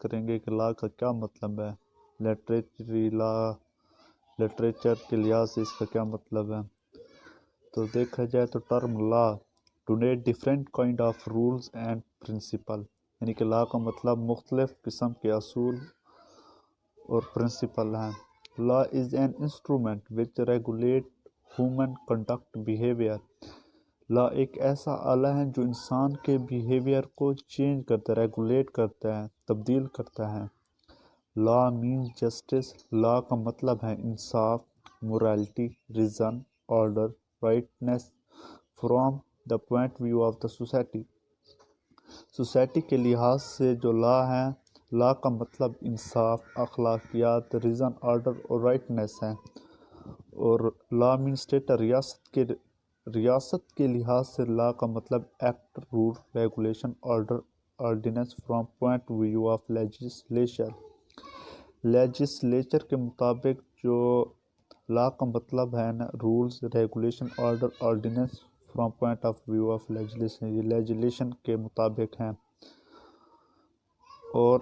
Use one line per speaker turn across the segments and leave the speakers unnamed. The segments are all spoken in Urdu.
کریں گے کہ لا کا کیا مطلب ہے، لٹریچر کے لحاظ سے اس کا کیا مطلب ہے۔ تو دیکھا جائے تو term law denote different kind of rules and principal, یعنی کہ لا کا مطلب مختلف قسم کے اصول اور پرنسپل ہیں۔ Law is an instrument which regulate human conduct behaviour, law ایک ایسا آلہ ہے جو انسان کے بیہیویئر کو چینج کرتا ہے، ریگولیٹ کرتا ہے، تبدیل کرتا ہے۔ لا مینز جسٹس، لا کا مطلب ہے انصاف، morality, reason, order, rightness from the point of view of the society۔ Society کے لحاظ سے جو لا ہے، لا کا مطلب انصاف، اخلاقیات، ریزن، آرڈر اور رائٹنیس ہے۔ اور لا مین اسٹیٹ، ریاست کے لحاظ سے لا کا مطلب act, rule, regulation, order, ordinance from point view of legislature کے مطابق جو لا کا مطلب ہے نا، rules, regulation, order, ordinance from point of view of legislation, یہ لیجسلیشن کے مطابق ہیں۔ اور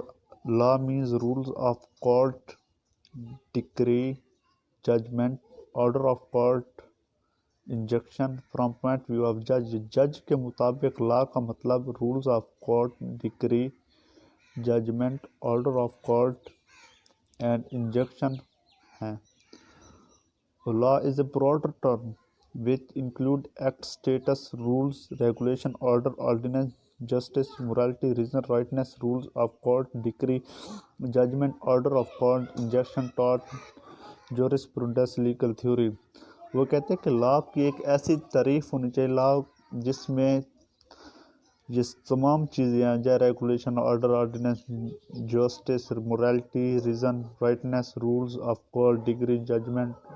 law means rules of court, decree, judgment, order of court, injunction from point view of جج کے مطابق لا کا مطلب rules of court, decree, judgment, order of court and injunction ہیں۔ Law is a broader term which include act, status, rules, regulation, order, ordinance, justice, morality, reason, rightness, rules of court, decree, judgment, order of court, injunction, tort, jurisprudence, legal theory۔ وہ کہتے ہیں کہ لا کی ایک ایسی تعریف ہونی چاہیے، لا جس میں یہ تمام چیزیں ہیں، جائے regulation, order, ordinance, justice, morality, reason, rightness, rules of court, degree, judgment,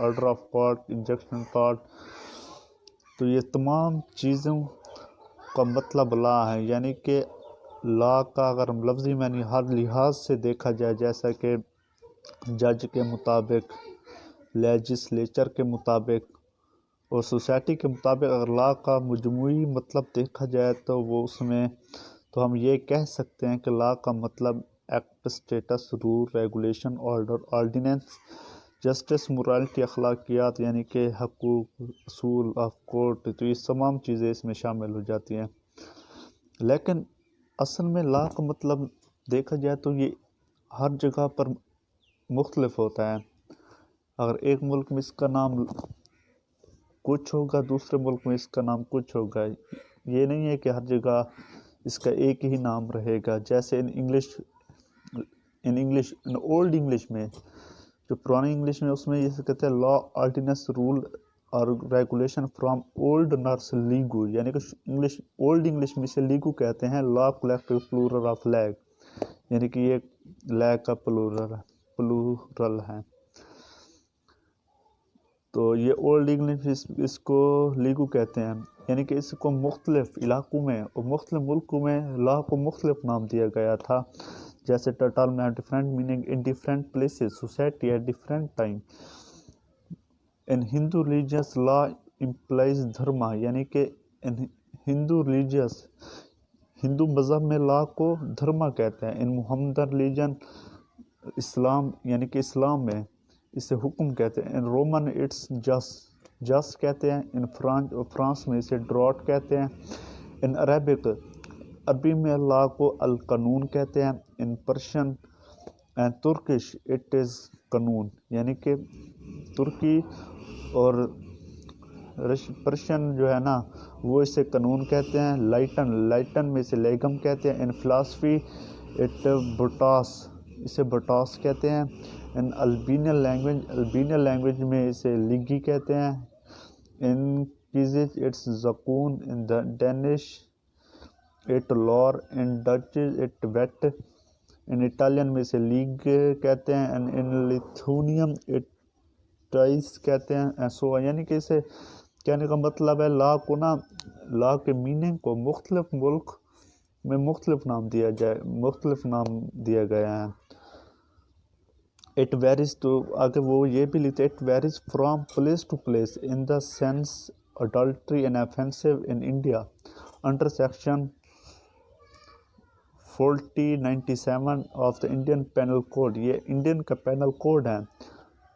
order of court, injunction, tort۔ تو یہ تمام چیزوں کا مطلب لا ہے، یعنی کہ لا کا اگر ہم لفظی معنی ہر لحاظ سے دیکھا جائے، جیسا کہ جج کے مطابق، لیجسلیچر کے مطابق اور سوسائٹی کے مطابق، اگر لا کا مجموعی مطلب دیکھا جائے تو وہ اس میں تو ہم یہ کہہ سکتے ہیں کہ لا کا مطلب act, status, rule, regulation, order, ordinance, justice, morality، اخلاقیات، یعنی کہ حقوق، اصول آف کورٹ، تو یہ تمام چیزیں اس میں شامل ہو جاتی ہیں۔ لیکن اصل میں لا کا مطلب دیکھا جائے تو یہ ہر جگہ پر مختلف ہوتا ہے۔ اگر ایک ملک میں اس کا نام کچھ ہوگا، دوسرے ملک میں اس کا نام کچھ ہوگا، یہ نہیں ہے کہ ہر جگہ اس کا ایک ہی نام رہے گا۔ جیسے ان اولڈ انگلش میں، جو پرانی انگلش میں، اس میں یہ کہتے ہیں لا، آرڈیننس، رول اور regulation from old nurse Lego, یعنی کہ اولڈ انگلش میں اسے لیگو کہتے ہیں، لا کلیکٹیو پلورل آف لیگ، یعنی کہ یہ لیگ کا پلورل ہے۔ تو یہ اولڈ انگلش اس کو لیگو کہتے ہیں، یعنی کہ اس کو مختلف علاقوں میں اور مختلف ملکوں میں لا کو مختلف نام دیا گیا تھا۔ جیسے ٹرم میں different meaning in different places, society at different time. In Hindu religious law employs dharma, یعنی کہ ہندو مذہب میں لا کو دھرما کہتے ہیں۔ ان محمدن ریلیجن اسلام، یعنی کہ اسلام میں اسے حکم کہتے ہیں۔ ان رومن اٹس جس کہتے ہیں۔ ان فرانس میں اسے ڈراٹ کہتے ہیں۔ ان عربی میں لا کو القانون کہتے ہیں۔ In Persian and Turkish it is قانون، یعنی کہ ترکی اور پرشین جو ہے نا وہ اسے قانون کہتے ہیں۔ لائٹن میں اسے لیگم کہتے ہیں۔ ان فلاسفی اٹ بوٹاس، اسے بوٹاس کہتے ہیں۔ ان البینین لینگویج میں اسے لیگی کہتے ہیں۔ ان کیزج اٹس زکون۔ ان ڈینش اٹ لور۔ ان ڈچ اٹ ویٹ۔ ان اٹالین میں اسے لیگ کہتے ہیں۔ ان لیتھونیم اٹ ٹائس کہتے ہیں۔ سو یعنی کہ اسے کہنے کا مطلب ہے لا کے میننگ کو مختلف ملک میں مختلف نام دیا گیا ہے۔ اٹ ویریز، تو آگے وہ یہ بھی لکھتے it varies from place to place in the sense adultery and offensive in India under section 4097 of the Indian penal code, یہ انڈین کا پینل کوڈ ہے.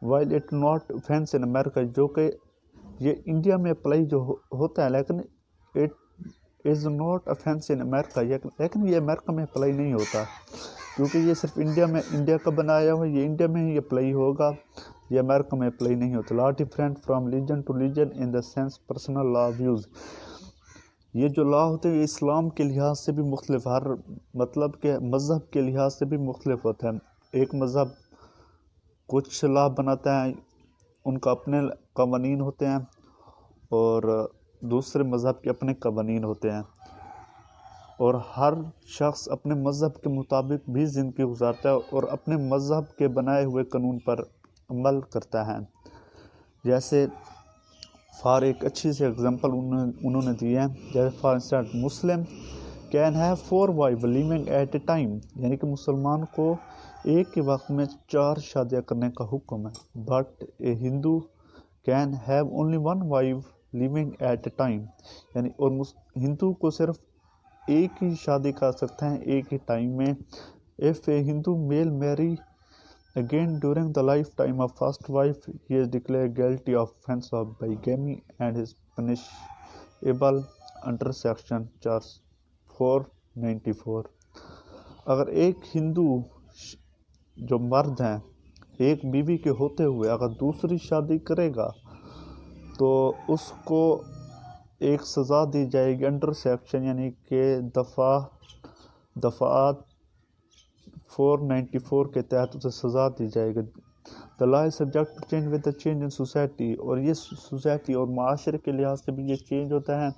While it not offense in America, جو کہ یہ انڈیا میں اپلائی جو ہوتا ہے، لیکن it is not offense in امریکہ، لیکن یہ امریکہ میں اپلائی نہیں ہوتا کیونکہ یہ صرف انڈیا کا بنایا ہوا، یہ انڈیا میں ہی اپلائی ہوگا، یہ امریکہ میں اپلائی نہیں ہوتا. Law different from region to region in the sense personal law views, یہ جو لا ہوتے ہیں اسلام کے لحاظ سے بھی مختلف، ہر مطلب کہ مذہب کے لحاظ سے بھی مختلف ہوتا ہے. ایک مذہب کچھ لا بناتا ہے، ان کا اپنے قوانین ہوتے ہیں، اور دوسرے مذہب کے اپنے قوانین ہوتے ہیں، اور ہر شخص اپنے مذہب کے مطابق بھی زندگی گزارتا ہے اور اپنے مذہب کے بنائے ہوئے قانون پر عمل کرتا ہے. جیسے فار ایک اچھی سی اگزامپل انہوں نے دی ہے، جیسے for instant Muslim can have 4 wives living at a time, یعنی کہ مسلمان کو ایک کے وقت میں 4 شادیاں کرنے کا حکم ہے. But a Hindu can have only 1 wife living at a time, یعنی اور ہندو کو صرف ایک ہی شادی کر سکتے ہیں ایک ہی ٹائم میں. If a Hindu male marry again during the lifetime of first wife, he is declared guilty of offense of bigamy and is punishable under section 494. اگر ایک ہندو جو مرد ہیں ایک بیوی کے ہوتے ہوئے اگر دوسری شادی کرے گا تو اس کو ایک سزا دی جائے گی انڈر سیکشن، یعنی کہ دفعات 494 کے تحت اسے سزا دی جائے گی. The law is subject to change with the change in society، اور یہ سوسائٹی اور معاشرے کے لحاظ سے بھی یہ چینج ہوتا ہے،